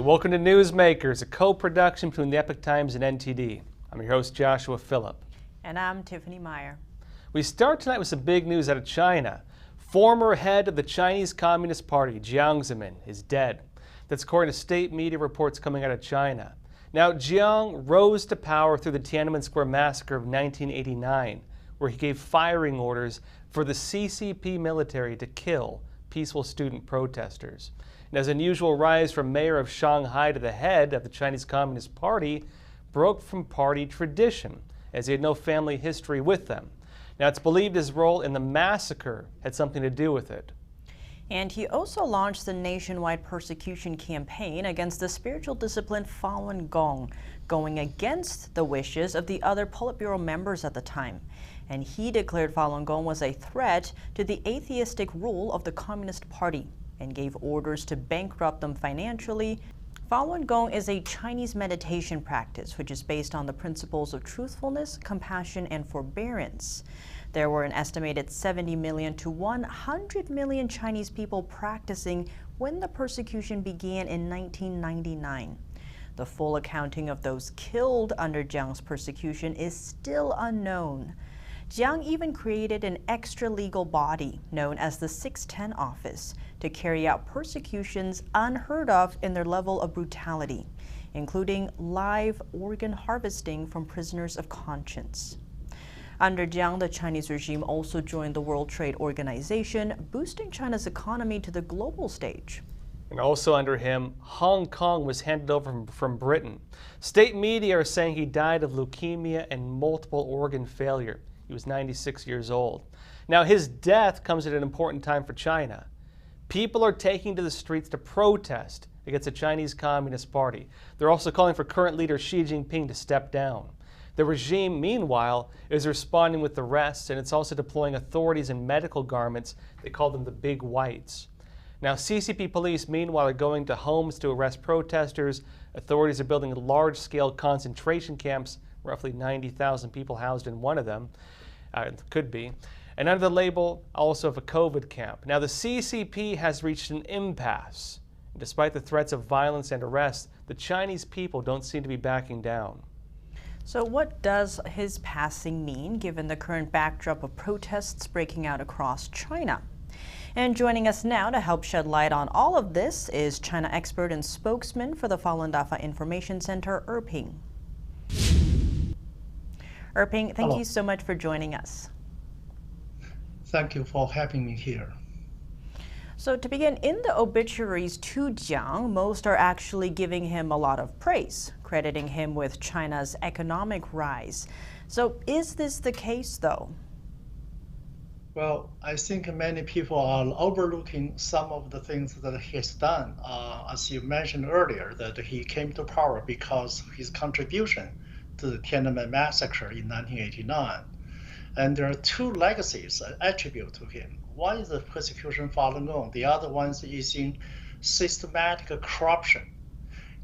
welcome to Newsmakers, a co-production between the Epoch Times and NTD. I'm your host, Joshua Phillip. And I'm Tiffany Meyer. We start tonight with some big news out of China. Former head of the Chinese Communist Party, Jiang Zemin, is dead. That's according to state media reports coming out of China. Now, Jiang rose to power through the Tiananmen Square massacre of 1989, where he gave firing orders for the CCP military to kill peaceful student protesters. And as unusual rise from mayor of Shanghai to the head of the Chinese Communist Party broke from party tradition, as he had no family history with them. Now, it's believed his role in the massacre had something to do with it. And he also launched the nationwide persecution campaign against the spiritual discipline Falun Gong, going against the wishes of the other Politburo members at the time. And he declared Falun Gong was a threat to the atheistic rule of the Communist Party and gave orders to bankrupt them financially. Falun Gong is a Chinese meditation practice which is based on the principles of truthfulness, compassion, and forbearance. There were an estimated 70 million to 100 million Chinese people practicing when the persecution began in 1999. The full accounting of those killed under Jiang's persecution is still unknown. Jiang even created an extra-legal body known as the 610 Office to carry out persecutions unheard of in their level of brutality, including live organ harvesting from prisoners of conscience. Under Jiang, the Chinese regime also joined the World Trade Organization, boosting China's economy to the global stage. And also under him, Hong Kong was handed over from Britain. State media are saying he died of leukemia and multiple organ failure. He was 96 years old. Now, his death comes at an important time for China. People are taking to the streets to protest against the Chinese Communist Party. They're also calling for current leader Xi Jinping to step down. The regime, meanwhile, is responding with arrests, and it's also deploying authorities in medical garments. They call them the Big Whites. Now, CCP police, meanwhile, are going to homes to arrest protesters. Authorities are building large-scale concentration camps, roughly 90,000 people housed in one of them. Could be. And under the label also of a COVID camp. Now, the CCP has reached an impasse. Despite the threats of violence and arrest, the Chinese people don't seem to be backing down. So what does his passing mean, given the current backdrop of protests breaking out across China? And joining us now to help shed light on all of this is China expert and spokesman for the Falun Dafa Information Center, Ping. Ping, thank you so much for joining us. Thank you for having me here. So to begin, in the obituaries to Jiang, most are actually giving him a lot of praise, crediting him with China's economic rise. So is this the case, though? Well, I think many people are overlooking some of the things that he has done. As you mentioned earlier, that he came to power because of his contribution to the Tiananmen massacre in 1989. And there are two legacies attributed to him. One is the persecution of Falun Gong. The other one is in systematic corruption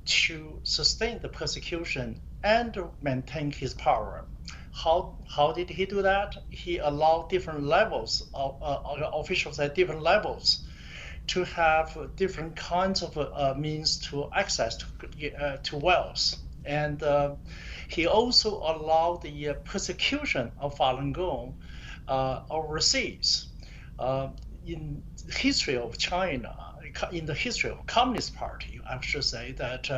to sustain the persecution and maintain his power. How did he do that? He allowed different levels of officials at different levels to have different kinds of means to access to wealth. And he also allowed the persecution of Falun Gong overseas. In the history of China, in the history of Communist Party, I should say that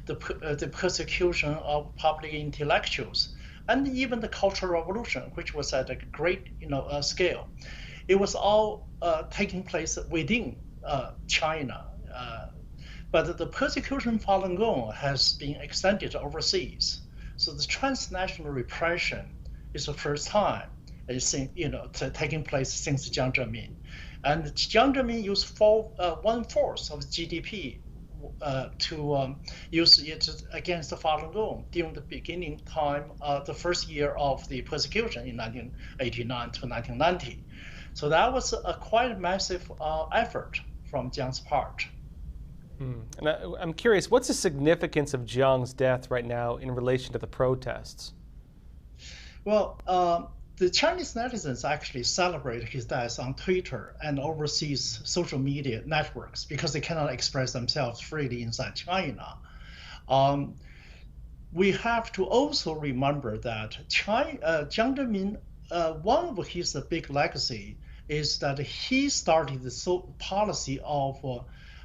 the persecution of public intellectuals and even the Cultural Revolution, which was at a great scale, it was all taking place within China. But the persecution of Falun Gong has been extended overseas. So the transnational repression is the first time taking place since Jiang Zemin. And Jiang Zemin used 1/4 of GDP to use it against the Falun Gong during the beginning time, the first year of the persecution in 1989 to 1990. So that was a quite massive effort from Jiang's part. And I'm curious, what's the significance of Jiang's death right now in relation to the protests? Well, the Chinese netizens actually celebrate his death on Twitter and overseas social media networks because they cannot express themselves freely inside China. We have to also remember that Jiang Zemin, one of his big legacy is that he started the policy of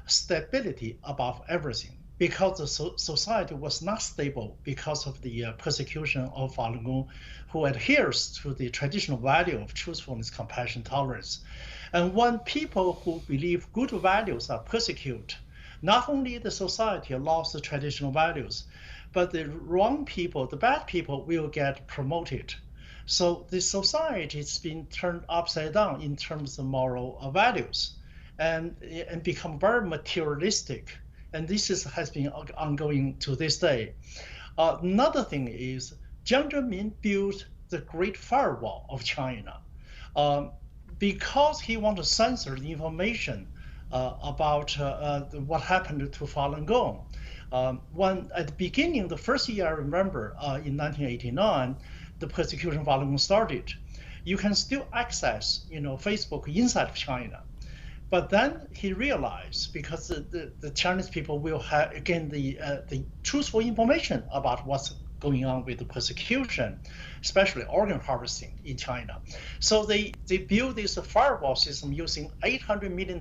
stability above everything, because the society was not stable because of the persecution of Falun Gong, who adheres to the traditional value of truthfulness, compassion, tolerance. And when people who believe good values are persecuted, not only the society lost the traditional values, but the wrong people, the bad people, will get promoted. So the society has been turned upside down in terms of moral values and become very materialistic. And this has been ongoing to this day. Another thing is Jiang Zemin built the Great Firewall of China because he wanted to censor the information about what happened to Falun Gong. When at the beginning, the first year I remember in 1989, the persecution of Falun Gong started. You can still access, Facebook inside of China. But then he realized, because the Chinese people will have, again, the truthful information about what's going on with the persecution, especially organ harvesting in China. So they built this firewall system using $800 million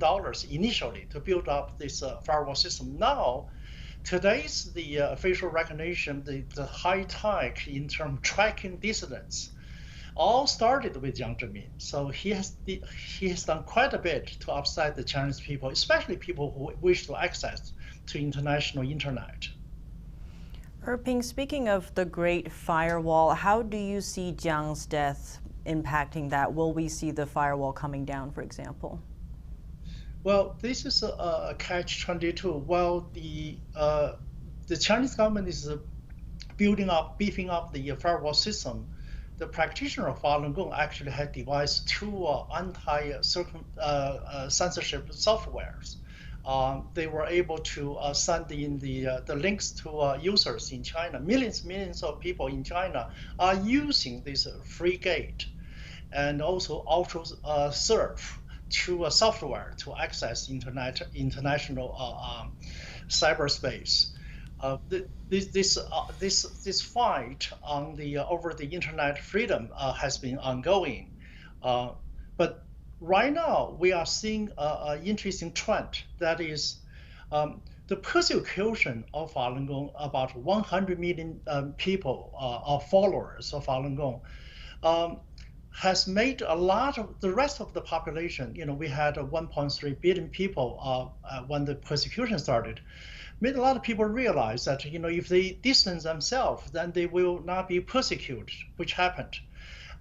initially to build up this firewall system. Now, today's the facial recognition, the high tech in terms of tracking dissidents, all started with Jiang Zemin. So he has done quite a bit to upset the Chinese people, especially people who wish to access to international internet. Erping, speaking of the Great Firewall, how do you see Jiang's death impacting that? Will we see the firewall coming down, for example? Well, this is a catch-22. While the Chinese government is beefing up the firewall system, the practitioner of Falun Gong actually had devised two anti-censorship softwares. They were able to send in the links to users in China. Millions of people in China are using this free gate and also auto surf to software to access international cyberspace. This fight on over the internet freedom has been ongoing, but right now we are seeing an interesting trend. That is, the persecution of Falun Gong. About 100 million people are followers of Falun Gong. Has made a lot of the rest of the population. We had 1.3 billion people when the persecution started. Made a lot of people realize that if they distance themselves, then they will not be persecuted, which happened.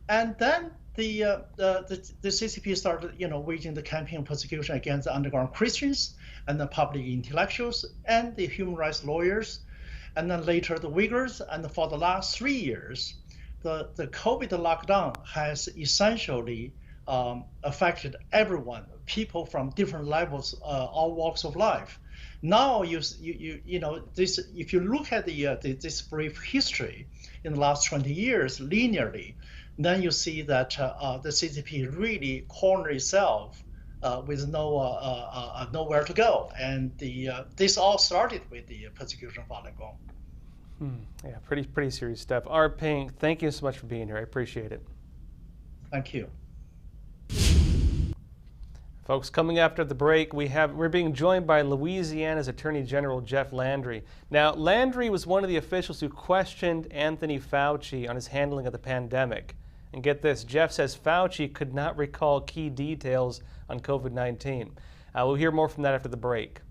And then the CCP started waging the campaign of persecution against the underground Christians and the public intellectuals and the human rights lawyers, and then later the Uyghurs. And for the last 3 years, the COVID lockdown has essentially affected everyone, people from different levels, all walks of life. Now if you look at this brief history in the last 20 years linearly, then you see that the CCP really cornered itself with nowhere to go, and this all started with the persecution of Falun Gong. Yeah, pretty serious stuff. Erping, thank you so much for being here. I appreciate it. Thank you. Folks, coming after the break, we're being joined by Louisiana's Attorney General Jeff Landry. Now, Landry was one of the officials who questioned Anthony Fauci on his handling of the pandemic. And get this, Jeff says Fauci could not recall key details on COVID-19. We'll hear more from that after the break.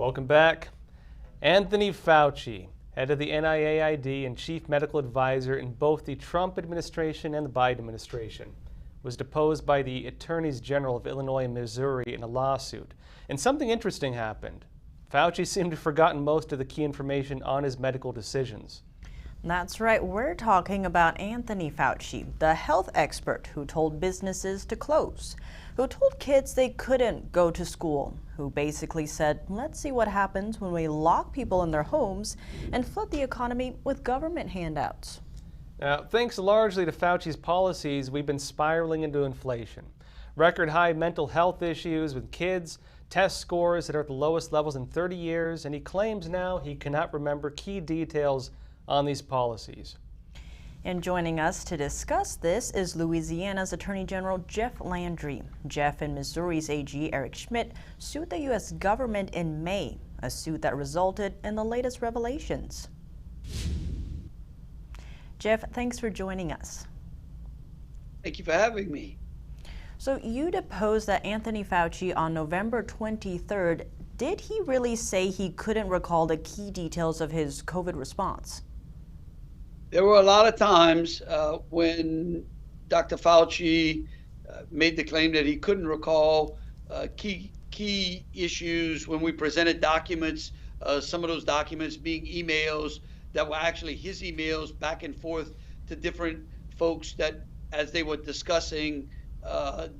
Welcome back. Anthony Fauci, head of the NIAID and chief medical advisor in both the Trump administration and the Biden administration, was deposed by the attorneys general of Illinois and Missouri in a lawsuit. And something interesting happened. Fauci seemed to have forgotten most of the key information on his medical decisions. That's right, we're talking about Anthony Fauci, the health expert who told businesses to close, who told kids they couldn't go to school, who basically said, let's see what happens when we lock people in their homes and flood the economy with government handouts. Now, thanks largely to Fauci's policies, we've been spiraling into inflation. Record high mental health issues with kids, test scores that are at the lowest levels in 30 years, and he claims now he cannot remember key details on these policies. And joining us to discuss this is Louisiana's Attorney General Jeff Landry. Jeff and Missouri's AG Eric Schmidt sued the U.S. government in May, a suit that resulted in the latest revelations. Jeff, thanks for joining us. Thank you for having me. So you deposed that Anthony Fauci on November 23rd. Did he really say he couldn't recall the key details of his COVID response? There were a lot of times when Dr. Fauci made the claim that he couldn't recall key issues when we presented documents, some of those documents being emails that were actually his emails back and forth to different folks that as they were discussing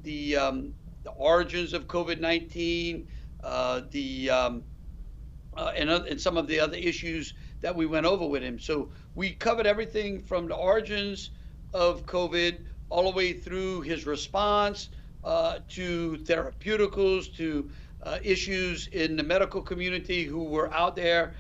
the origins of COVID-19, and some of the other issues that we went over with him. So we covered everything from the origins of COVID all the way through his response to therapeuticals, to issues in the medical community who were out there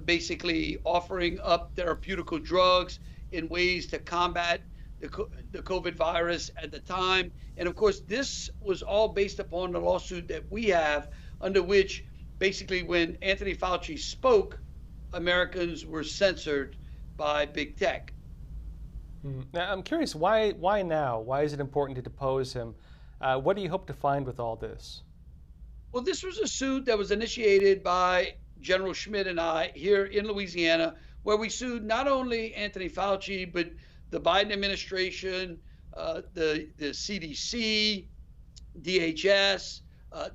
basically offering up therapeutical drugs in ways to combat the COVID virus at the time. And of course, this was all based upon the lawsuit that we have, under which basically when Anthony Fauci spoke, Americans were censored by big tech. Now, I'm curious, why now? Why is it important to depose him? What do you hope to find with all this? Well, this was a suit that was initiated by General Schmidt and I here in Louisiana, where we sued not only Anthony Fauci, but the Biden administration, the CDC, DHS,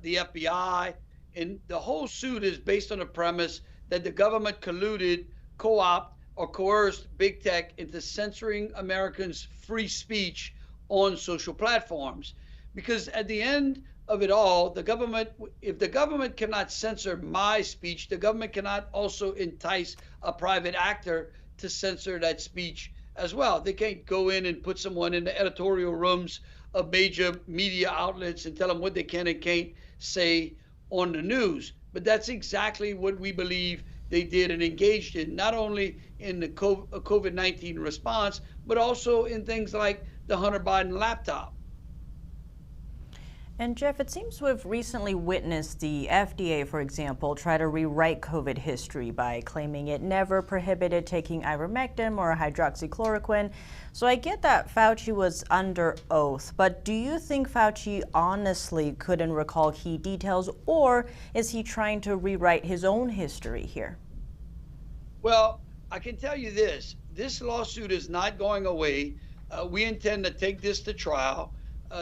the FBI. And the whole suit is based on the premise that the government colluded, co-opted, or coerced big tech into censoring Americans' free speech on social platforms. Because at the end of it all, the government, if the government cannot censor my speech, the government cannot also entice a private actor to censor that speech as well. They can't go in and put someone in the editorial rooms of major media outlets and tell them what they can and can't say on the news. But that's exactly what we believe they did and engaged in, not only in the COVID-19 response, but also in things like the Hunter Biden laptop. And Jeff, it seems we've recently witnessed the FDA, for example, try to rewrite COVID history by claiming it never prohibited taking ivermectin or hydroxychloroquine. So I get that Fauci was under oath, but do you think Fauci honestly couldn't recall key details, or is he trying to rewrite his own history here? Well, I can tell you this lawsuit is not going away. We intend to take this to trial.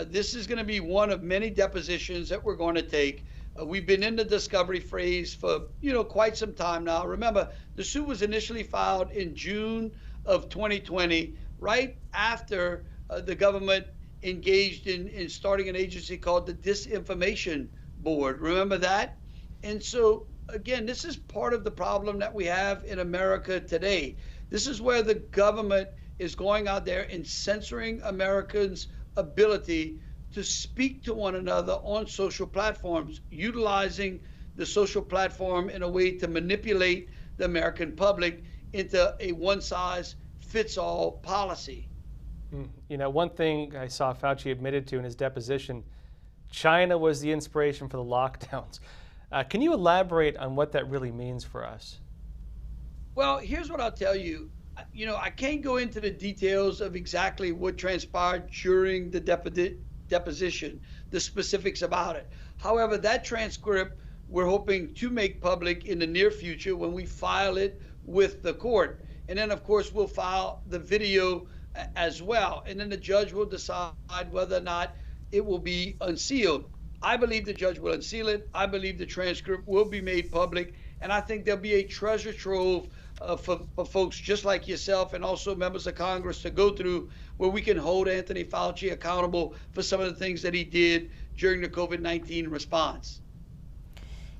This is going to be one of many depositions that we're going to take. We've been in the discovery phase for quite some time now. Remember, the suit was initially filed in June of 2020, right after the government engaged in starting an agency called the Disinformation Board. Remember that? And so, again, this is part of the problem that we have in America today. This is where the government is going out there and censoring Americans' ability to speak to one another on social platforms, utilizing the social platform in a way to manipulate the American public into a one-size-fits-all policy. You know, one thing I saw Fauci admitted to in his deposition, China was the inspiration for the lockdowns. Can you elaborate on what that really means for us? Well, here's what I'll tell you. I can't go into the details of exactly what transpired during the deposition, the specifics about it. However, that transcript we're hoping to make public in the near future when we file it with the court. And then, of course, we'll file the video as well. And then the judge will decide whether or not it will be unsealed. I believe the judge will unseal it. I believe the transcript will be made public. And I think there'll be a treasure trove for folks just like yourself and also members of Congress to go through, where we can hold Anthony Fauci accountable for some of the things that he did during the COVID-19 response.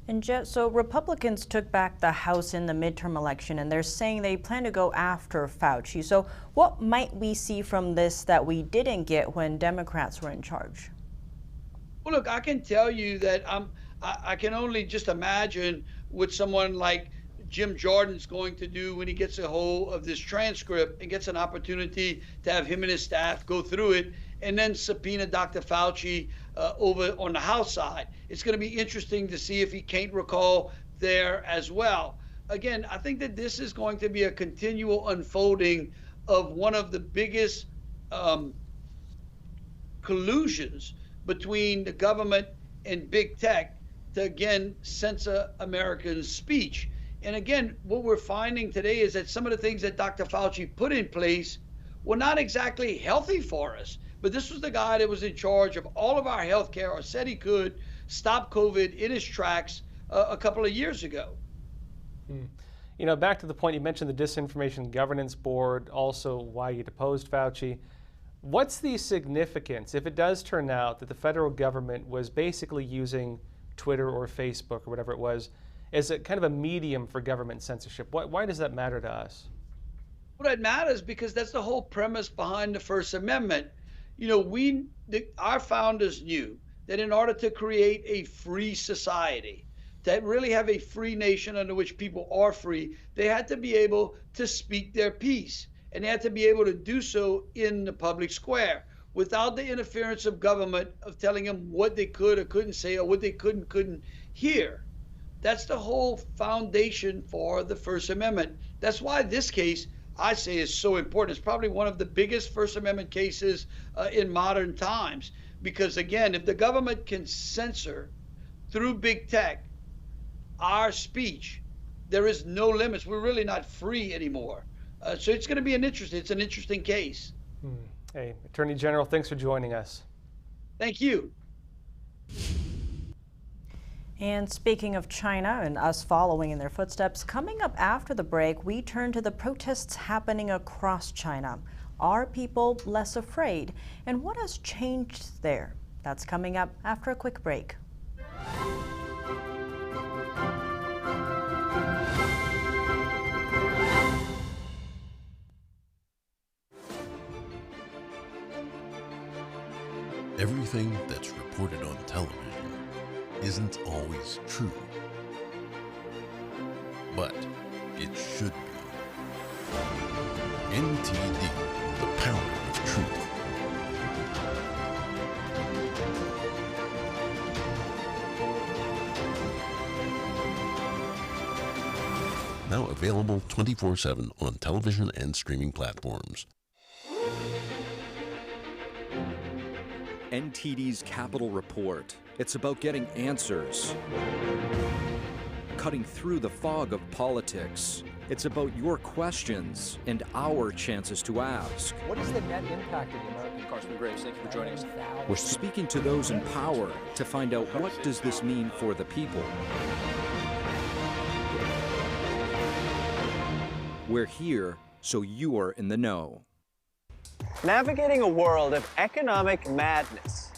And so Republicans took back the House in the midterm election, and they're saying they plan to go after Fauci. So what might we see from this that we didn't get when Democrats were in charge? Well, look, I can tell you that I can only just imagine what someone like Jim Jordan's going to do when he gets a hold of this transcript and gets an opportunity to have him and his staff go through it and then subpoena Dr. Fauci over on the House side. It's going to be interesting to see if he can't recall there as well. Again, I think that this is going to be a continual unfolding of one of the biggest collusions between the government and big tech to, again, censor Americans' speech. And again, what we're finding today is that some of the things that Dr. Fauci put in place were not exactly healthy for us. But this was the guy that was in charge of all of our health care, or said he could stop COVID in his tracks a couple of years ago. You know, back to the point, you mentioned the Disinformation Governance Board, also why you deposed Fauci. What's the significance, if it does turn out that the federal government was basically using Twitter or Facebook or whatever it was as a kind of a medium for government censorship? Why does that matter to us? Well, that matters because that's the whole premise behind the First Amendment. You know, our founders knew that in order to create a free society, to really have a free nation under which people are free, they had to be able to speak their piece, and they had to be able to do so in the public square without the interference of government of telling them what they could or couldn't say or what they couldn't hear. That's the whole foundation for the First Amendment. That's why this case, I say, is so important. It's probably one of the biggest First Amendment cases in modern times. Because again, if the government can censor through big tech our speech, there is no limits. We're really not free anymore. So it's going to be an interesting case. Hey, Attorney General, thanks for joining us. Thank you. And speaking of China and us following in their footsteps, coming up after the break, we turn to the protests happening across China. Are people less afraid? And what has changed there? That's coming up after a quick break. Everything that's reported on television isn't always true, but it should be. NTD, the power of truth. Now available 24/7 on television and streaming platforms. NTD's Capital Report. It's about getting answers, cutting through the fog of politics. It's about your questions and our chances to ask. What is the net impact of the American? Congressman Graves, thank you for joining us. We're speaking to those in power to find out what does this mean for the people. We're here so you're in the know. Navigating a world of economic madness,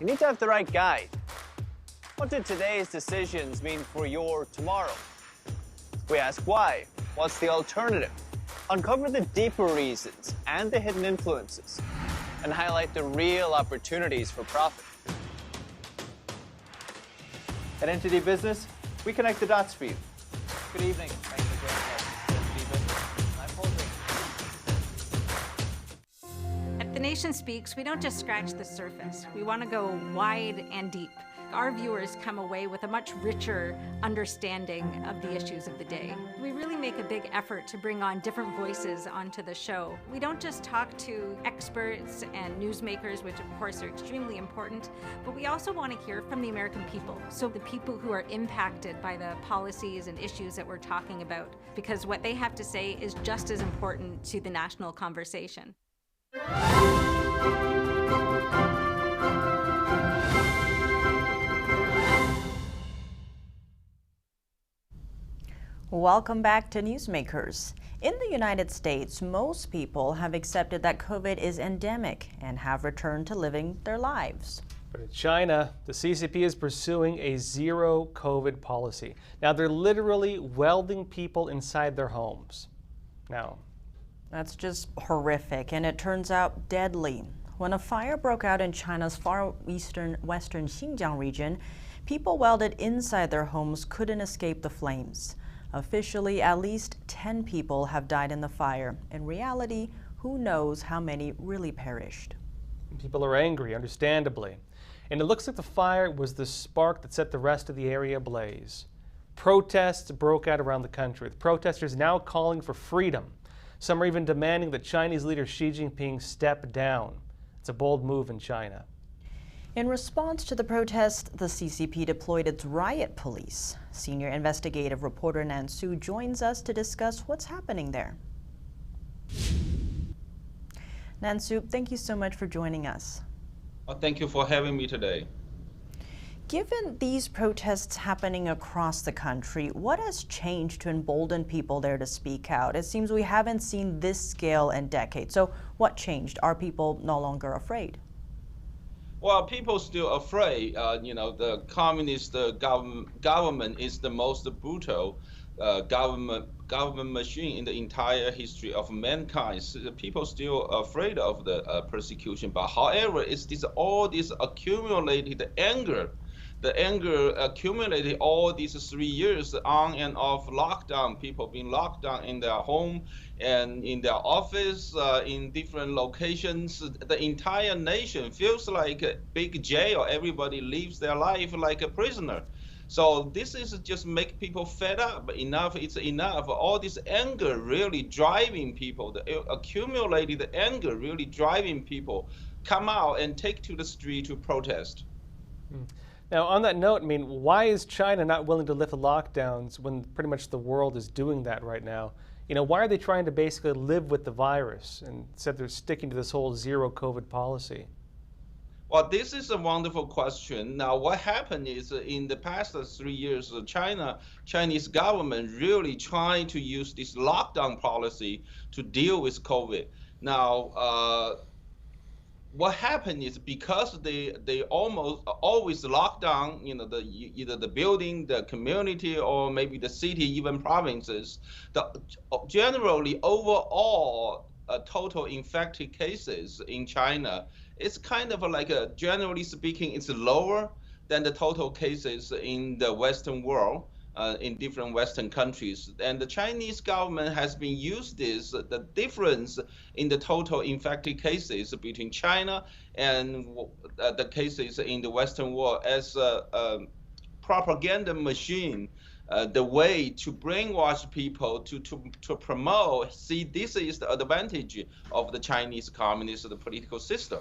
you need to have the right guide. What did today's decisions mean for your tomorrow? We ask why. What's the alternative? Uncover the deeper reasons and the hidden influences, and highlight the real opportunities for profit. At NTD Business, we connect the dots for you. Good evening. Thanks for joining us. NTD Business. I'm Paul Green. At The Nation Speaks, we don't just scratch the surface. We want to go wide and deep. our viewers come away with a much richer understanding of the issues of the day. We really make a big effort to bring on different voices onto the show. We don't just talk to experts and newsmakers, which of course are extremely important, but we also want to hear from the American people. So the people who are impacted by the policies and issues that we're talking about, because what they have to say is just as important to the national conversation. Welcome back to Newsmakers. In the United States, most people have accepted that COVID is endemic and have returned to living their lives. But in China, the CCP is pursuing a zero COVID policy. Now, they're literally welding people inside their homes. Now, that's just horrific, and it turns out deadly. When a fire broke out in China's far western Xinjiang region, people welded inside their homes couldn't escape the flames. Officially, at least 10 people have died in the fire. In reality, who knows how many really perished? People are angry, understandably. And it looks like the fire was the spark that set the rest of the area ablaze. Protests broke out around the country, with protesters now calling for freedom. Some are even demanding that Chinese leader Xi Jinping step down. It's a bold move in China. In response to the protest, the CCP deployed its riot police. Senior investigative reporter Nan Su joins us to discuss what's happening there. Nan Su, thank you so much for joining us. Well, thank you for having me today. Given these protests happening across the country, what has changed to embolden people there to speak out? It seems we haven't seen this scale in decades. So what changed? Are people no longer afraid? Well, people still afraid. The communist government is the most brutal government machine in the entire history of mankind. So the people still afraid of the persecution. But however, it's all this accumulated anger. The anger accumulated all these 3 years on and off lockdown, people being locked down in their home and in their office, in different locations. The entire nation feels like a big jail. Everybody lives their life like a prisoner. So this is just make people fed up. Enough, it's enough. All this anger really driving people, the accumulated anger really driving people come out and take to the street to protest. Now, on that note, why is China not willing to lift the lockdowns when pretty much the world is doing that right now? Why are they trying to basically live with the virus and instead they're sticking to this whole zero COVID policy? Well, this is a wonderful question. Now, what happened is in the past 3 years, Chinese government really trying to use this lockdown policy to deal with COVID. Now, what happened is because they almost always lock down, either the building, the community, or maybe the city, even provinces. Generally, overall, total infected cases in China, it's kind of like generally speaking, it's lower than the total cases in the Western world. In different Western countries. And the Chinese government has been used the difference in the total infected cases between China and the cases in the Western world as a propaganda machine, the way to brainwash people to promote, see, this is the advantage of the Chinese communist political system.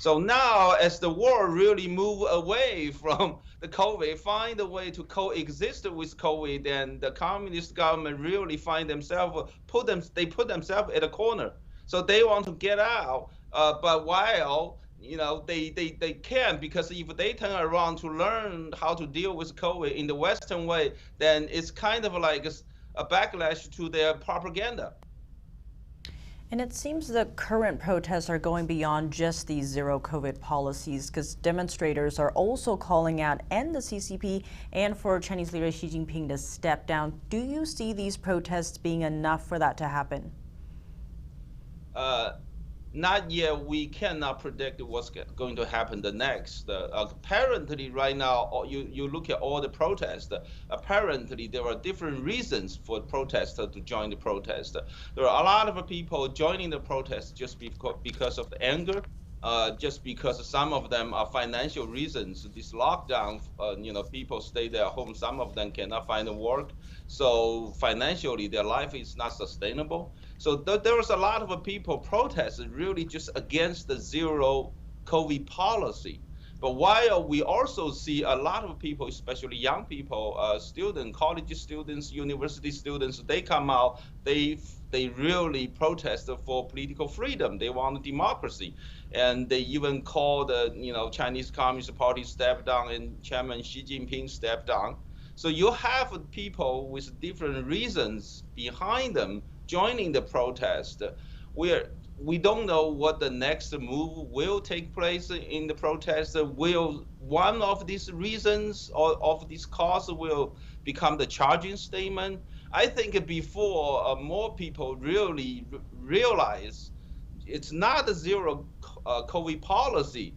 So now, as the world really move away from the COVID, find a way to coexist with COVID, and the communist government really find themselves, put themselves at a corner. So they want to get out, but while they can't, because if they turn around to learn how to deal with COVID in the Western way, then it's kind of like a backlash to their propaganda. And it seems the current protests are going beyond just these zero COVID policies, because demonstrators are also calling out and the CCP and for Chinese leader Xi Jinping to step down. Do you see these protests being enough for that to happen? Not yet. We cannot predict what's going to happen the next. Apparently, right now, you look at all the protests. Apparently, there are different reasons for protesters to join the protest. There are a lot of people joining the protest just because of the anger. just because some of them are financial reasons. This lockdown, people stay their home. Some of them cannot find work, so financially their life is not sustainable. So there was a lot of people protesting really just against the zero COVID policy. But while we also see a lot of people, especially young people, students, college students, university students, they come out, they really protest for political freedom. They want democracy. And they even call the Chinese Communist Party step down and Chairman Xi Jinping step down. So you have people with different reasons behind them joining the protest. We don't know what the next move will take place in the protest. Will one of these reasons or of this cause will become the charging statement? I think before more people really realize it's not a zero COVID policy,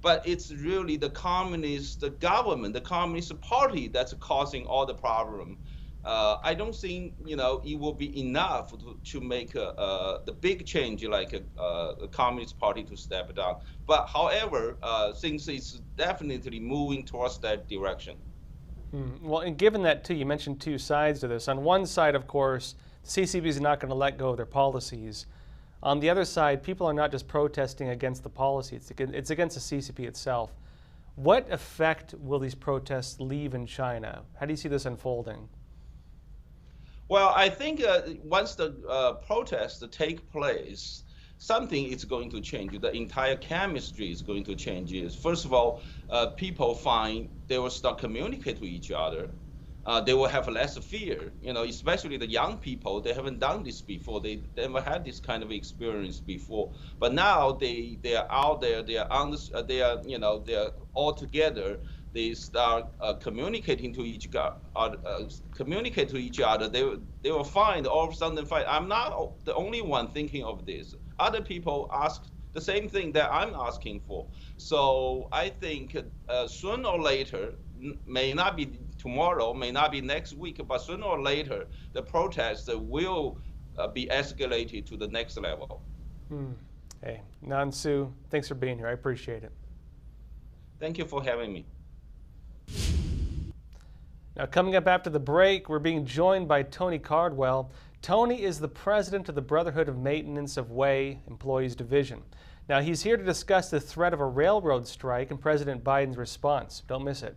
but it's really the communist government, the communist party that's causing all the problem. I don't think it will be enough to make the big change like a communist party to step down. But however, things is definitely moving towards that direction. Well, and given that too, you mentioned two sides to this. On one side, of course, the CCP is not going to let go of their policies. On the other side, people are not just protesting against the policy, it's against the CCP itself. What effect will these protests leave in China? How do you see this unfolding? Well, I think once the protests take place, something is going to change. The entire chemistry is going to change. First of all, people find they will start communicate with each other. They will have less fear, especially the young people. They haven't done this before. They never had this kind of experience before. But now they are out there. They are all together. They start communicating to each other. They will find all of a sudden find. I'm not the only one thinking of this. Other people ask the same thing that I'm asking for. So I think sooner or later, may not be tomorrow, may not be next week, but sooner or later, the protests will be escalated to the next level. Hey, Nan Su, thanks for being here. I appreciate it. Thank you for having me. Now, coming up after the break, we're being joined by Tony Cardwell. Tony is the president of the Brotherhood of Maintenance of Way Employees Division. Now, he's here to discuss the threat of a railroad strike and President Biden's response. Don't miss it.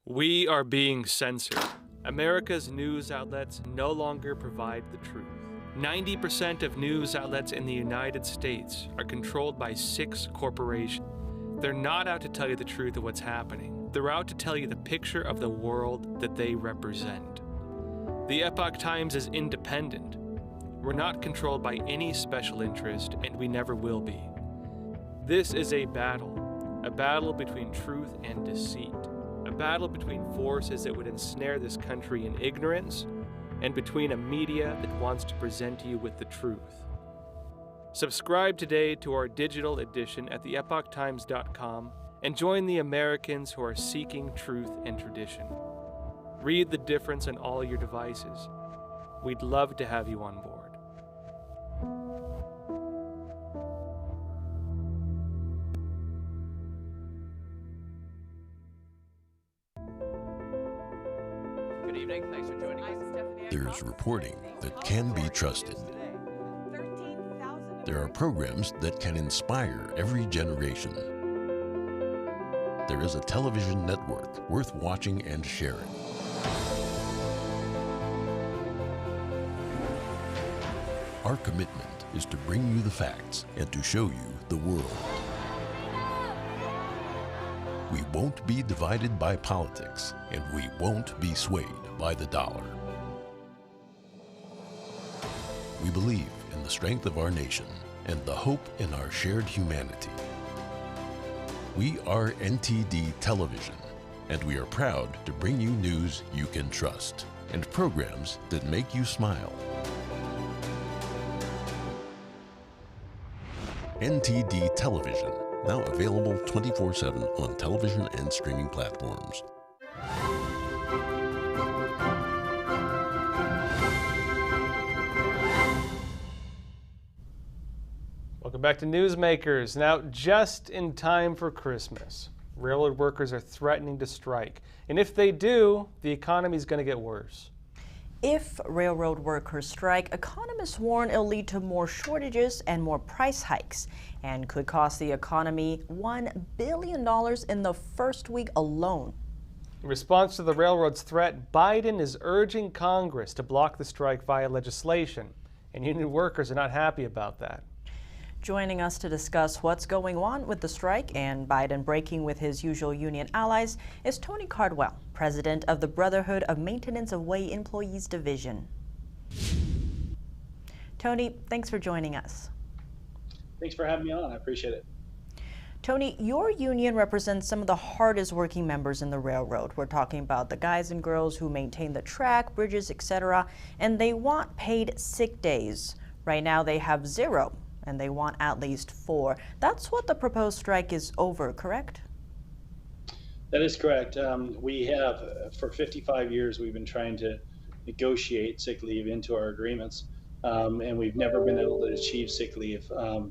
We are being censored. America's news outlets no longer provide the truth. 90% of news outlets in the United States are controlled by 6 corporations. They're not out to tell you the truth of what's happening. They're out to tell you the picture of the world that they represent. The Epoch Times is independent. We're not controlled by any special interest, and we never will be. This is a battle between truth and deceit, a battle between forces that would ensnare this country in ignorance, and between a media that wants to present you with the truth. Subscribe today to our digital edition at theepochtimes.com and join the Americans who are seeking truth and tradition. Read the difference on all your devices. We'd love to have you on board. Good evening. Thanks for joining us. There's reporting that can be trusted. There are programs that can inspire every generation. There is a television network worth watching and sharing. Our commitment is to bring you the facts and to show you the world. We won't be divided by politics, and we won't be swayed by the dollar. We believe in the strength of our nation and the hope in our shared humanity. We are NTD Television, and we are proud to bring you news you can trust and programs that make you smile. NTD Television, now available 24/7 on television and streaming platforms. Welcome back to Newsmakers. Now, just in time for Christmas, railroad workers are threatening to strike. And if they do, the economy is going to get worse. If railroad workers strike, economists warn it'll lead to more shortages and more price hikes and could cost the economy $1 billion in the first week alone. In response to the railroad's threat, Biden is urging Congress to block the strike via legislation, and union workers are not happy about that. Joining us to discuss what's going on with the strike and Biden breaking with his usual union allies is Tony Cardwell, president of the Brotherhood of Maintenance of Way Employees Division. Tony, thanks for joining us. Thanks for having me on. I appreciate it. Tony, your union represents some of the hardest working members in the railroad. We're talking about the guys and girls who maintain the track, bridges, etc., and they want paid sick days. Right now they have 0. And they want at least 4. That's what the proposed strike is over, correct? That is correct. We have, for 55 years, we've been trying to negotiate sick leave into our agreements, and we've never been able to achieve sick leave.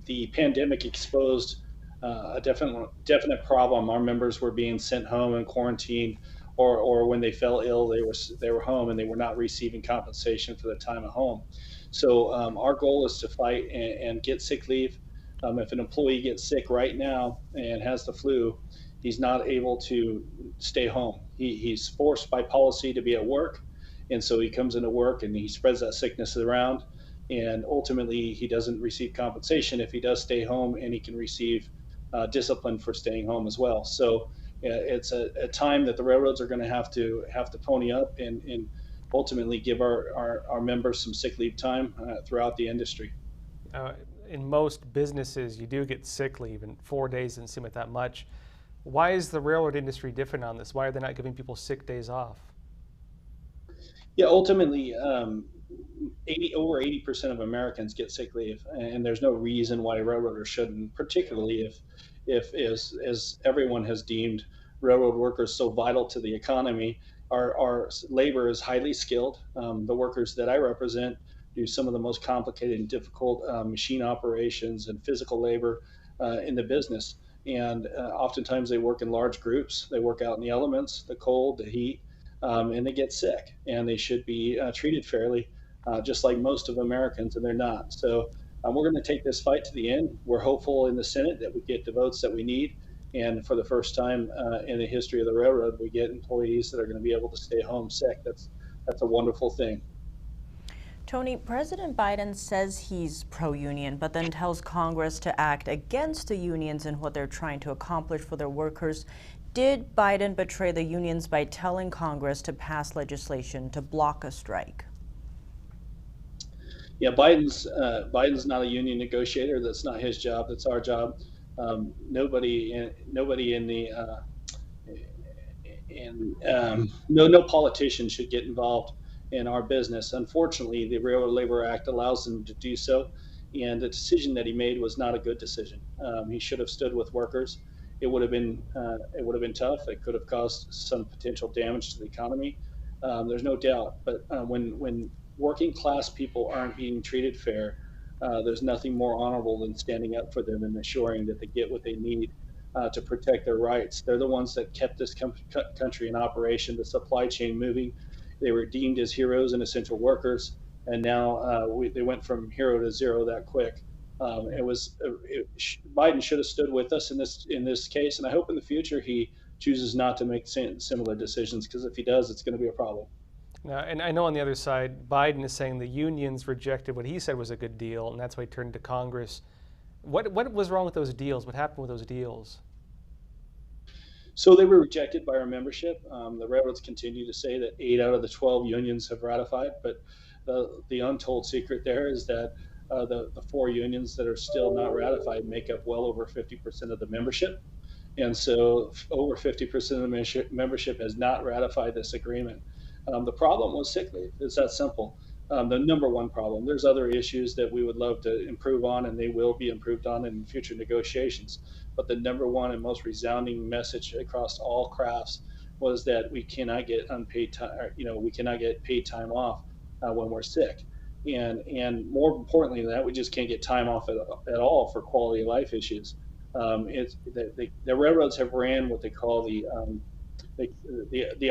The pandemic exposed a definite problem. Our members were being sent home and quarantined, or when they fell ill, they were home and they were not receiving compensation for the time at home. So our goal is to fight and get sick leave. If an employee gets sick right now and has the flu, he's not able to stay home. He's forced by policy to be at work, and so he comes into work and he spreads that sickness around, and ultimately he doesn't receive compensation if he does stay home, and he can receive discipline for staying home as well. So it's a time that the railroads are going to have to pony up and ultimately give our members some sick leave time throughout the industry. In most businesses, you do get sick leave, and 4 days doesn't seem like that much. Why is the railroad industry different on this? Why are they not giving people sick days off? Yeah, ultimately, over 80% of Americans get sick leave, and there's no reason why railroaders shouldn't, particularly if as everyone has deemed railroad workers so vital to the economy. Our labor is highly skilled. The workers that I represent do some of the most complicated and difficult machine operations and physical labor in the business. And oftentimes they work in large groups. They work out in the elements, the cold, the heat, and they get sick. And they should be treated fairly, just like most of Americans, and they're not. So we're going to take this fight to the end. We're hopeful in the Senate that we get the votes that we need. And for the first time in the history of the railroad, we get employees that are going to be able to stay home sick. That's a wonderful thing. Tony, President Biden says he's pro-union, but then tells Congress to act against the unions and what they're trying to accomplish for their workers. Did Biden betray the unions by telling Congress to pass legislation to block a strike? Yeah, Biden's not a union negotiator. That's not his job. That's our job. No politician should get involved in our business. Unfortunately, the Railroad Labor Act allows them to do so, and the decision that he made was not a good decision. He should have stood with workers. It would have been tough. It could have caused some potential damage to the economy. There's no doubt. But when working class people aren't being treated fair, there's nothing more honorable than standing up for them and ensuring that they get what they need to protect their rights. They're the ones that kept this country in operation, the supply chain moving. They were deemed as heroes and essential workers, and now they went from hero to zero that quick. Biden should have stood with us in this case, and I hope in the future he chooses not to make similar decisions, because if he does, it's going to be a problem. Now, and I know on the other side, Biden is saying the unions rejected what he said was a good deal, and that's why he turned to Congress. What was wrong with those deals? What happened with those deals? So they were rejected by our membership. The railroads continue to say that 8 out of the 12 unions have ratified, but the untold secret there is that the 4 unions that are still not ratified make up well over 50% of the membership. And so over 50% of the membership has not ratified this agreement. The problem was sick leave. It's that simple. The number one problem. There's other issues that we would love to improve on, and they will be improved on in future negotiations. But the number one and most resounding message across all crafts was that we cannot get unpaid time. We cannot get paid time off when we're sick. And more importantly than that, we just can't get time off at all for quality of life issues. The railroads have ran what they call the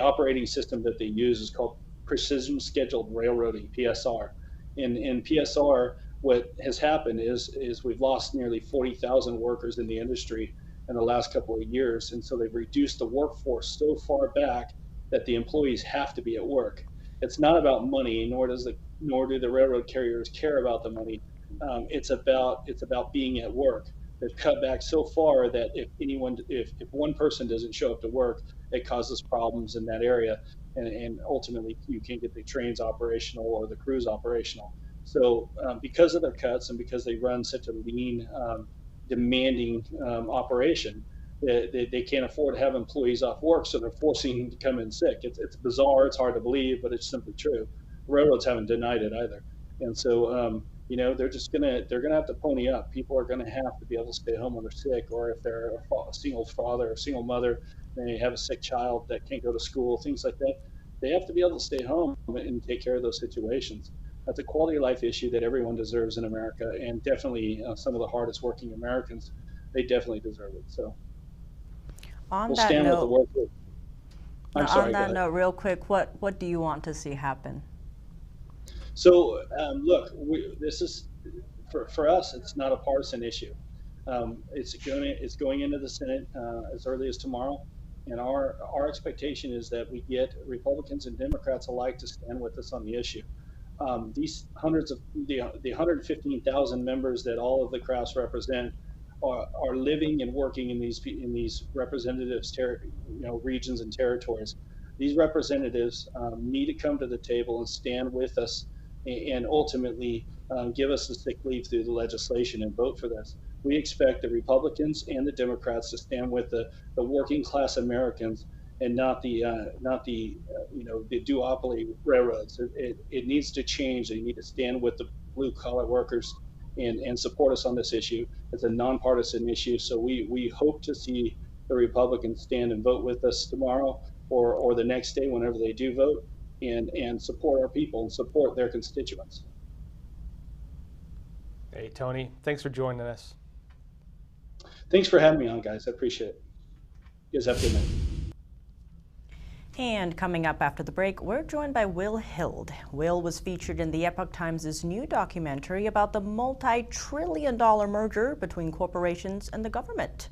operating system that they use is called precision scheduled railroading, PSR. In PSR, what has happened is we've lost nearly 40,000 workers in the industry in the last couple of years, and so they've reduced the workforce so far back that the employees have to be at work. It's not about money, nor do the railroad carriers care about the money. It's about being at work. They've cut back so far that if one person doesn't show up to work, it causes problems in that area, and ultimately you can't get the trains operational or the crews operational. So because of their cuts and because they run such a lean, demanding operation, they can't afford to have employees off work, so they're forcing them to come in sick. It's bizarre, it's hard to believe, but it's simply true. Railroads haven't denied it either, and so they're gonna have to pony up. People are gonna have to be able to stay home when they're sick, or if they're a single father or a single mother, they have a sick child that can't go to school, things like that. They have to be able to stay home and take care of those situations. That's a quality of life issue that everyone deserves in America, and definitely some of the hardest working Americans, they definitely deserve it. So on we'll that stand note, with the work. on that note, real quick, what do you want to see happen? So look, this is for us. It's not a partisan issue. It's going into the Senate as early as tomorrow, and our expectation is that we get Republicans and Democrats alike to stand with us on the issue. These the 115,000 members that all of the crafts represent are living and working in these representatives' regions and territories. These representatives need to come to the table and stand with us, and ultimately give us the sick leave through the legislation and vote for this. We expect the Republicans and the Democrats to stand with the working class Americans, and not the duopoly railroads. It needs to change. They need to stand with the blue collar workers and support us on this issue. It's a nonpartisan issue, so we hope to see the Republicans stand and vote with us tomorrow or the next day whenever they do vote, and support our people and support their constituents. Hey, Tony, thanks for joining us. Thanks for having me on, guys. I appreciate it. You guys have a good night. And coming up after the break, we're joined by Will Hild. Will was featured in the Epoch Times' new documentary about the multi-trillion-dollar merger between corporations and the government.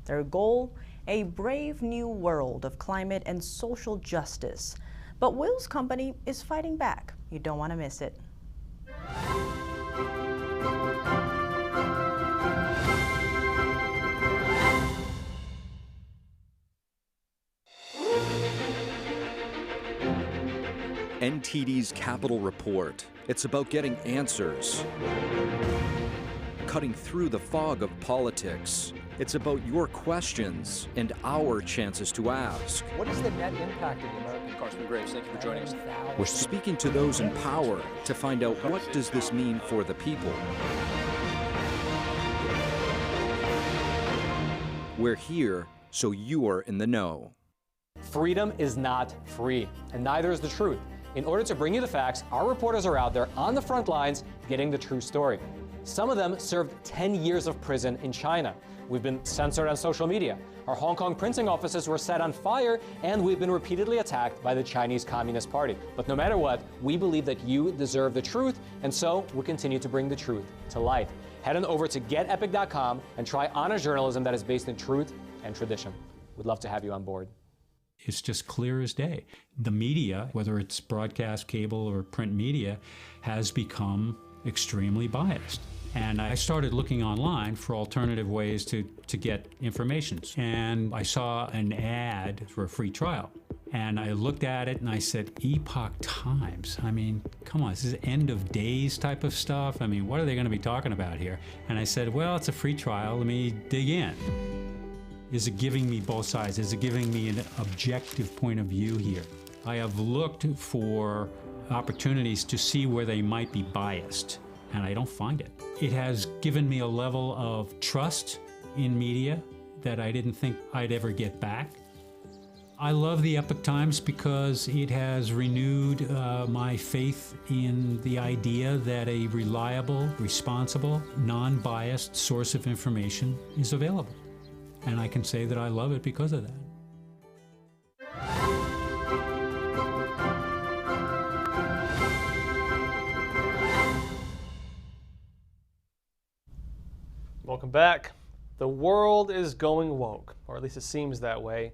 Their goal, a brave new world of climate and social justice. But Will's company is fighting back. You don't want to miss it. NTD's Capital Report. It's about getting answers, cutting through the fog of politics. It's about your questions and our chances to ask. What is the net impact of the American? Congressman Graves, thank you for joining us. We're speaking to those in power to find out what does this mean for the people. We're here so you are in the know. Freedom is not free, and neither is the truth. In order to bring you the facts, our reporters are out there on the front lines getting the true story. Some of them served 10 years of prison in China. We've been censored on social media. Our Hong Kong printing offices were set on fire, and we've been repeatedly attacked by the Chinese Communist Party. But no matter what, we believe that you deserve the truth, and so we continue to bring the truth to light. Head on over to getepic.com and try honest journalism that is based in truth and tradition. We'd love to have you on board. It's just clear as day. The media, whether it's broadcast, cable, or print media, has become extremely biased. And I started looking online for alternative ways to get information. And I saw an ad for a free trial. And I looked at it and I said, Epoch Times? I mean, come on, this is end of days type of stuff. I mean, what are they going to be talking about here? And I said, well, it's a free trial. Let me dig in. Is it giving me both sides? Is it giving me an objective point of view here? I have looked for opportunities to see where they might be biased, and I don't find it. It has given me a level of trust in media that I didn't think I'd ever get back. I love the Epoch Times because it has renewed my faith in the idea that a reliable, responsible, non-biased source of information is available. And I can say that I love it because of that. Welcome back. The world is going woke, or at least it seems that way.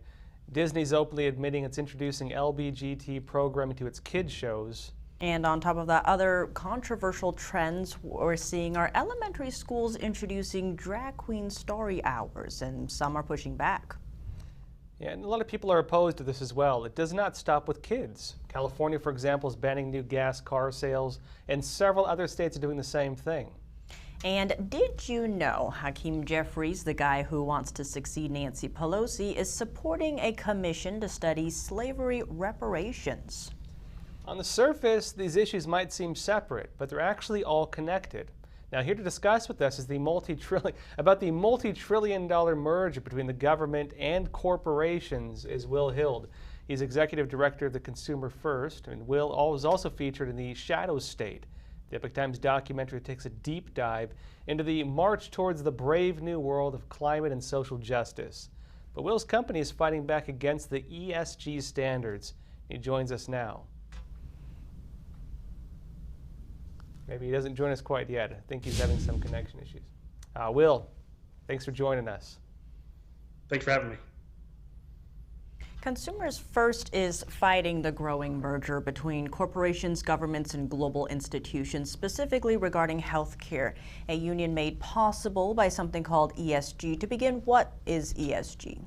Disney's openly admitting it's introducing LBGT programming to its kids' shows. And on top of that, other controversial trends we're seeing are elementary schools introducing drag queen story hours, and some are pushing back. Yeah, and a lot of people are opposed to this as well. It does not stop with kids. California, for example, is banning new gas car sales, and several other states are doing the same thing. And did you know Hakeem Jeffries, the guy who wants to succeed Nancy Pelosi, is supporting a commission to study slavery reparations? On the surface, these issues might seem separate, but they're actually all connected. Now, here to discuss with us is the multi-trillion-dollar merger between the government and corporations is Will Hild. He's executive director of the Consumer First, and Will is also featured in the Shadow State. The Epoch Times documentary takes a deep dive into the march towards the brave new world of climate and social justice. But Will's company is fighting back against the ESG standards. He joins us now. Maybe he doesn't join us quite yet. I think he's having some connection issues. Will, thanks for joining us. Thanks for having me. Consumers First is fighting the growing merger between corporations, governments, and global institutions, specifically regarding healthcare, a union made possible by something called ESG. To begin, what is ESG?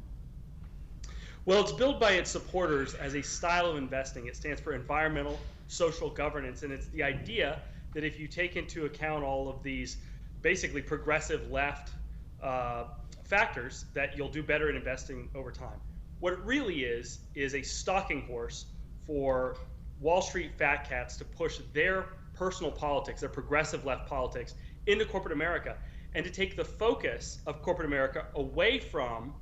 Well, it's billed by its supporters as a style of investing. It stands for environmental, social governance, and it's the idea that if you take into account all of these basically progressive left factors, that you'll do better in investing over time. What it really is a stalking horse for Wall Street fat cats to push their personal politics, their progressive left politics, into corporate America, and to take the focus of corporate America away from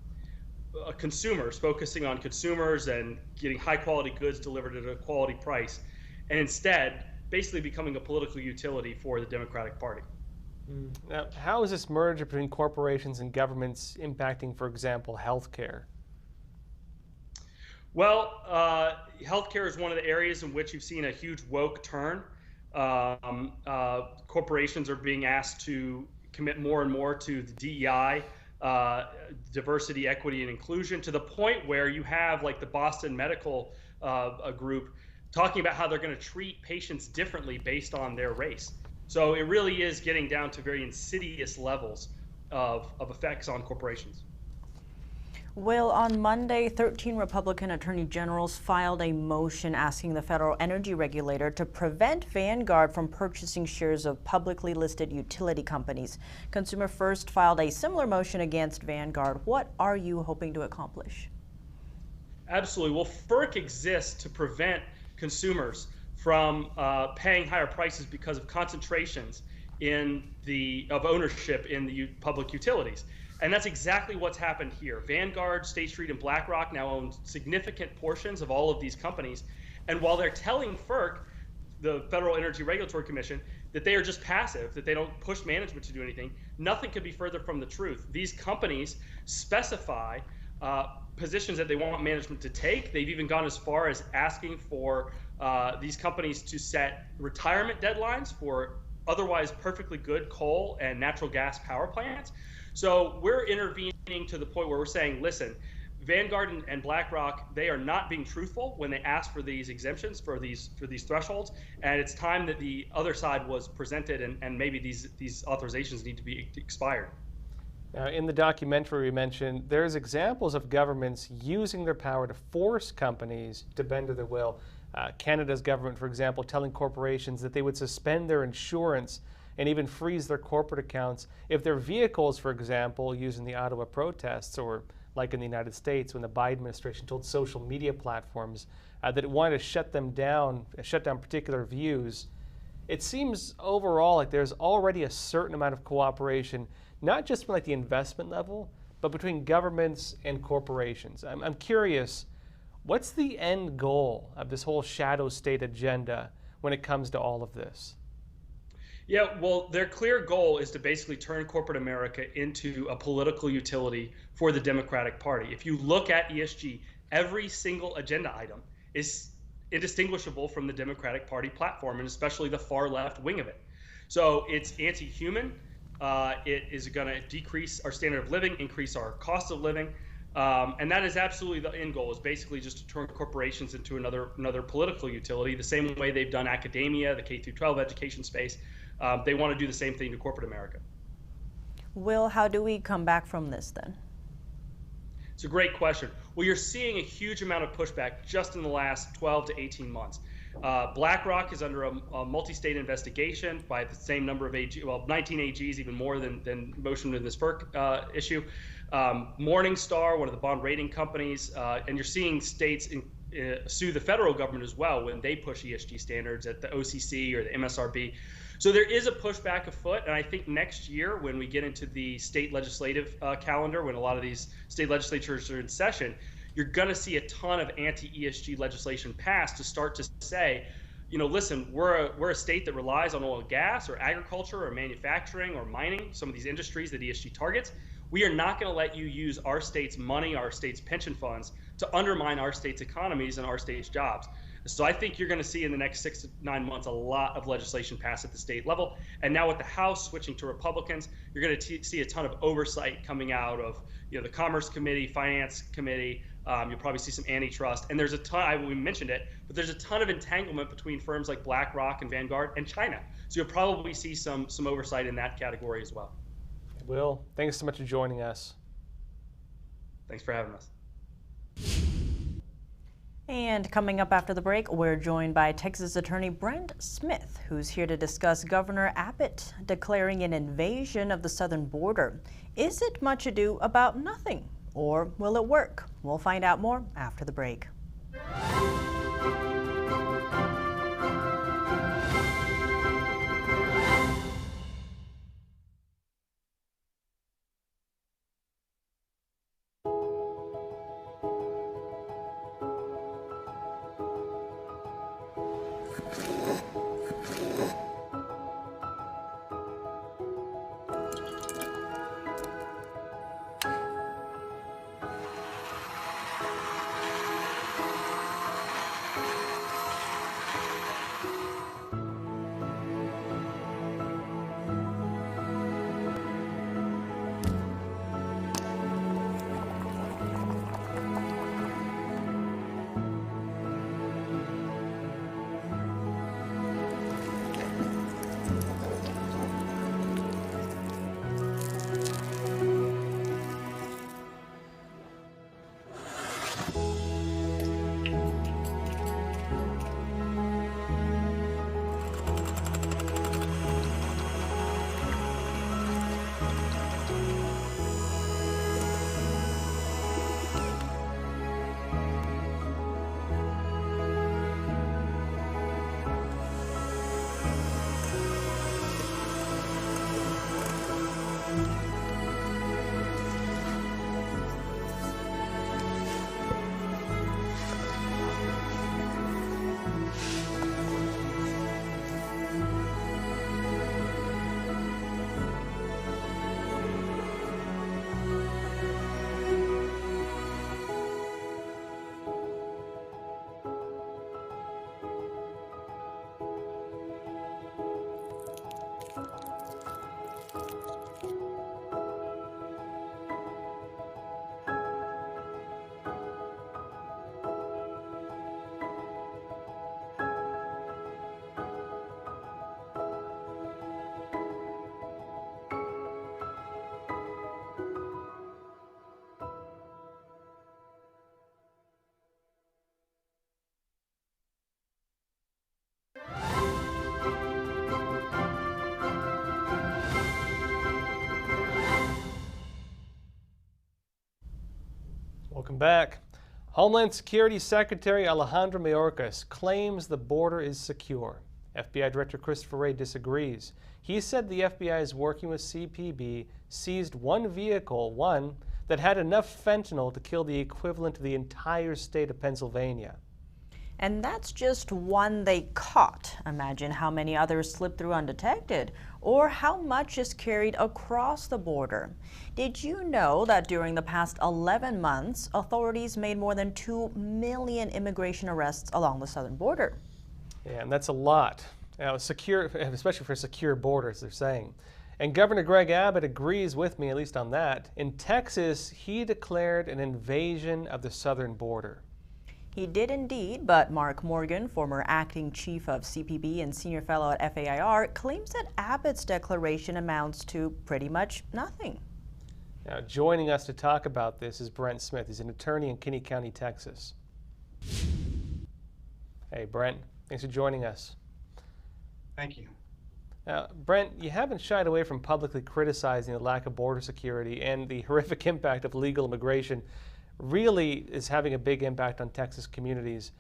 consumers, focusing on consumers and getting high quality goods delivered at a quality price, and instead basically becoming a political utility for the Democratic Party. Now, how is this merger between corporations and governments impacting, for example, healthcare? Well, healthcare is one of the areas in which you've seen a huge woke turn. Corporations are being asked to commit more and more to the DEI, diversity, equity, and inclusion, to the point where you have like the Boston Medical group talking about how they're going to treat patients differently based on their race. So it really is getting down to very insidious levels of effects on corporations. Will, on Monday, 13 Republican attorney generals filed a motion asking the federal energy regulator to prevent Vanguard from purchasing shares of publicly listed utility companies. Consumer First filed a similar motion against Vanguard. What are you hoping to accomplish? Absolutely. Well, FERC exists to prevent consumers from paying higher prices because of concentrations of ownership in the public utilities. And that's exactly what's happened here. Vanguard, State Street, and BlackRock now own significant portions of all of these companies. And while they're telling FERC, the Federal Energy Regulatory Commission, that they are just passive, that they don't push management to do anything, nothing could be further from the truth. These companies specify positions that they want management to take. They've even gone as far as asking for these companies to set retirement deadlines for otherwise perfectly good coal and natural gas power plants. So we're intervening to the point where we're saying, listen, Vanguard and BlackRock, they are not being truthful when they ask for these exemptions, for these thresholds, and it's time that the other side was presented, and maybe these authorizations need to be expired. Now, in the documentary we mentioned, there's examples of governments using their power to force companies to bend to their will. Canada's government, for example, telling corporations that they would suspend their insurance and even freeze their corporate accounts if their vehicles, for example, used in the Ottawa protests, or like in the United States when the Biden administration told social media platforms that it wanted to shut down particular views. It seems overall like there's already a certain amount of cooperation, not just from like the investment level, but between governments and corporations. I'm curious, What's the end goal of this whole shadow state agenda when it comes to all of this? Yeah, well, their clear goal is to basically turn corporate America into a political utility for the Democratic Party. If you look at ESG, every single agenda item is indistinguishable from the Democratic Party platform, and especially the far left wing of it. So it's anti-human. It is going to decrease our standard of living, increase our cost of living. And that is absolutely the end goal, is basically just to turn corporations into another political utility, the same way they've done academia, the K-12 education space. They want to do the same thing to corporate America. Will, how do we come back from this then? It's a great question. Well, you're seeing a huge amount of pushback just in the last 12 to 18 months. BlackRock is under a multi-state investigation by the same number of 19 AGs, even more than motioned in this FERC issue. Morningstar, one of the bond rating companies, and you're seeing states sue the federal government as well when they push ESG standards at the OCC or the MSRB. So there is a pushback afoot, and I think next year when we get into the state legislative calendar, when a lot of these state legislatures are in session, you're going to see a ton of anti-ESG legislation passed to start to say, you know, listen, we're a state that relies on oil and gas or agriculture or manufacturing or mining, some of these industries that ESG targets. We are not going to let you use our state's money, our state's pension funds, to undermine our state's economies and our state's jobs. So I think you're going to see in the next 6 to 9 months a lot of legislation pass at the state level. And now with the House switching to Republicans, you're going to see a ton of oversight coming out of, you know, the Commerce Committee, Finance Committee. You'll probably see some antitrust. And there's a ton, we mentioned it, but there's a ton of entanglement between firms like BlackRock and Vanguard and China. So you'll probably see some oversight in that category as well. Will, thanks so much for joining us. Thanks for having us. And coming up after the break, we're joined by Texas Attorney Brent Smith, who's here to discuss Governor Abbott declaring an invasion of the southern border. Is it much ado about nothing, or will it work? We'll find out more after the break. Welcome back. Homeland Security Secretary Alejandro Mayorkas claims the border is secure. FBI Director Christopher Wray disagrees. He said the FBI is working with CPB, seized one vehicle, that that had enough fentanyl to kill the equivalent of the entire state of Pennsylvania. And that's just one they caught. Imagine how many others slip through undetected, or how much is carried across the border. Did you know that during the past 11 months, authorities made more than 2 million immigration arrests along the southern border? Yeah, and that's a lot. Secure, especially for secure borders, they're saying. And Governor Greg Abbott agrees with me, at least on that. In Texas, he declared an invasion of the southern border. He did indeed, but Mark Morgan, former acting chief of CPB and senior fellow at FAIR, claims that Abbott's declaration amounts to pretty much nothing. Now, joining us to talk about this is Brent Smith. He's an attorney in Kinney County, Texas. Hey, Brent, thanks for joining us. Thank you. Now, Brent, you haven't shied away from publicly criticizing the lack of border security and the horrific impact of illegal immigration really is having a big impact on Texas communities.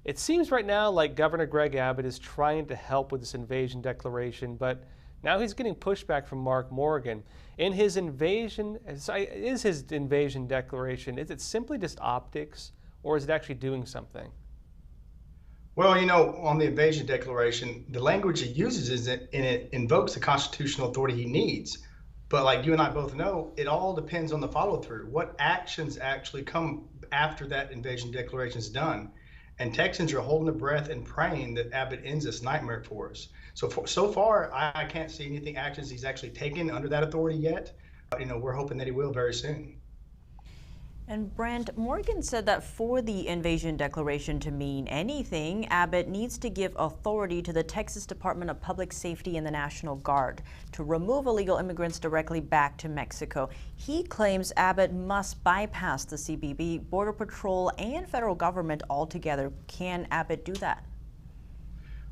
It seems right now like Governor Greg Abbott is trying to help with this invasion declaration, but now he's getting pushback from Mark Morgan. Is his invasion declaration, is it simply just optics, or is it actually doing something? Well, you know, on the invasion declaration, the language he uses is that it invokes the constitutional authority he needs. But like you and I both know, it all depends on the follow through. What actions actually come after that invasion declaration is done? And Texans are holding their breath and praying that Abbott ends this nightmare for us. So far, I can't see anything actions he's actually taken under that authority yet. You know, we're hoping that he will very soon. And Brent, Morgan said that for the invasion declaration to mean anything, Abbott needs to give authority to the Texas Department of Public Safety and the National Guard to remove illegal immigrants directly back to Mexico. He claims Abbott must bypass the CBP, Border Patrol, and federal government altogether. Can Abbott do that?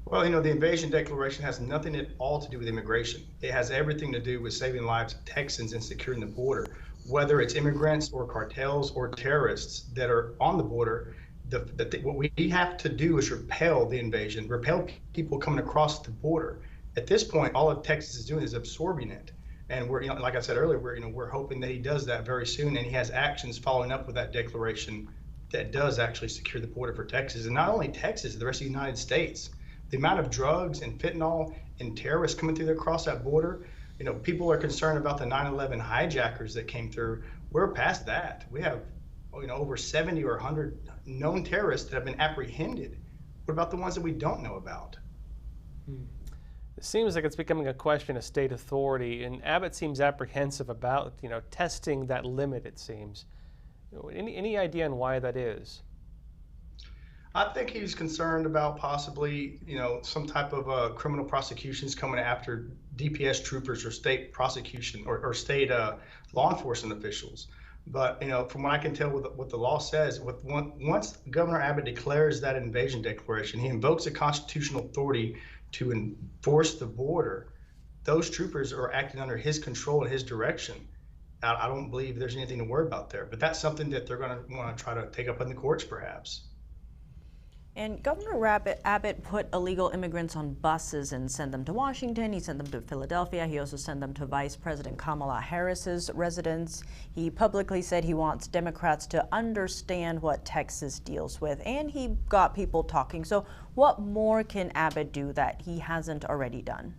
Well, you know, the invasion declaration has nothing at all to do with immigration. It has everything to do with saving lives of Texans and securing the border. Whether it's immigrants or cartels or terrorists that are on the border, what we have to do is repel the invasion, repel people coming across the border. At this point, all of Texas is doing is absorbing it. And we're, you know, like I said earlier, we're hoping that he does that very soon, and he has actions following up with that declaration that does actually secure the border for Texas, and not only Texas, the rest of the United States. The amount of drugs and fentanyl and terrorists coming through across that border. You know, people are concerned about the 9/11 hijackers that came through. We're past that. We have, you know, over 70 or 100 known terrorists that have been apprehended. What about the ones that we don't know about? It seems like it's becoming a question of state authority, and Abbott seems apprehensive about, you know, testing that limit, it seems. Any idea on why that is? I think he's concerned about possibly, you know, some type of criminal prosecutions coming after DPS troopers or state prosecution or state law enforcement officials. But, you know, from what I can tell with what the law says, once Governor Abbott declares that invasion declaration, he invokes a constitutional authority to enforce the border. Those troopers are acting under his control and his direction. I don't believe there's anything to worry about there, but that's something that they're going to want to try to take up in the courts, perhaps. And Governor Abbott put illegal immigrants on buses and sent them to Washington. He sent them to Philadelphia. He also sent them to Vice President Kamala Harris's residence. He publicly said he wants Democrats to understand what Texas deals with, and he got people talking. So what more can Abbott do that he hasn't already done?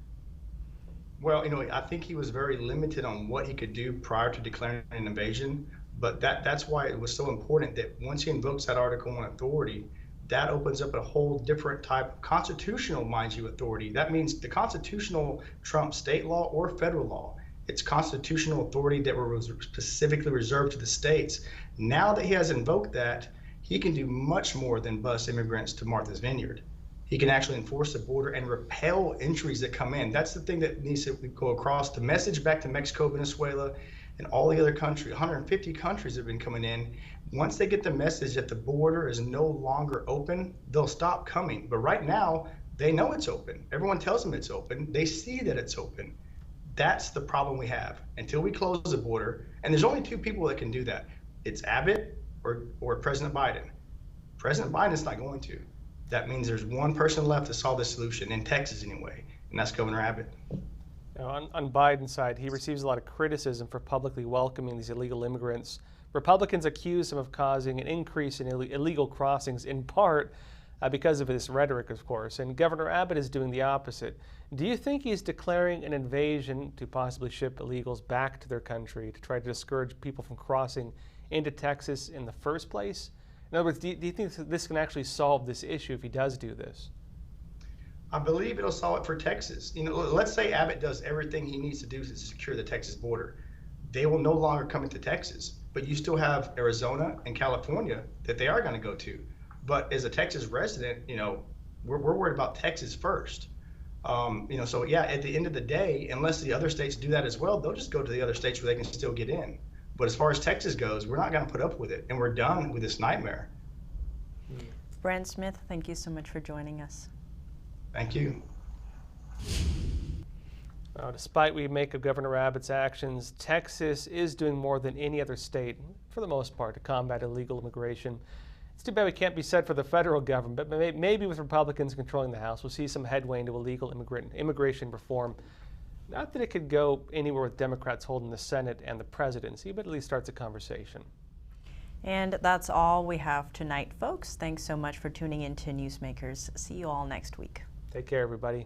Well, you know, I think he was very limited on what he could do prior to declaring an invasion, but that's why it was so important that once he invokes that Article 1 authority, that opens up a whole different type of constitutional, mind you, authority. That means the constitutional trumps state law or federal law. It's constitutional authority that was specifically reserved to the states. Now that he has invoked that, he can do much more than bus immigrants to Martha's Vineyard. He can actually enforce the border and repel entries that come in. That's the thing that needs to go across. The message back to Mexico, Venezuela, and all the other countries, 150 countries have been coming in. Once they get the message that the border is no longer open, they'll stop coming. But right now, they know it's open. Everyone tells them it's open. They see that it's open. That's the problem we have. Until we close the border, and there's only two people that can do that. It's Abbott or President Biden. President Biden's not going to. That means there's one person left to solve this solution, in Texas anyway, and that's Governor Abbott. Now, on Biden's side, he receives a lot of criticism for publicly welcoming these illegal immigrants. Republicans accuse him of causing an increase in illegal crossings, in part because of his rhetoric, of course, and Governor Abbott is doing the opposite. Do you think he's declaring an invasion to possibly ship illegals back to their country to try to discourage people from crossing into Texas in the first place? In other words, do you think this can actually solve this issue if he does do this? I believe it'll solve it for Texas. You know, let's say Abbott does everything he needs to do to secure the Texas border. They will no longer come into Texas, but you still have Arizona and California that they are going to go to. But as a Texas resident, you know, we're worried about Texas first. You know, so yeah, at the end of the day, unless the other states do that as well, they'll just go to the other states where they can still get in. But as far as Texas goes, we're not going to put up with it, and we're done with this nightmare. Brent Smith, thank you so much for joining us. Thank you. Despite what we make of Governor Abbott's actions, Texas is doing more than any other state, for the most part, to combat illegal immigration. It's too bad we can't be said for the federal government, but maybe with Republicans controlling the House, we'll see some headway into illegal immigration reform. Not that it could go anywhere with Democrats holding the Senate and the presidency, but at least starts a conversation. And that's all we have tonight, folks. Thanks so much for tuning in to Newsmakers. See you all next week. Take care, everybody.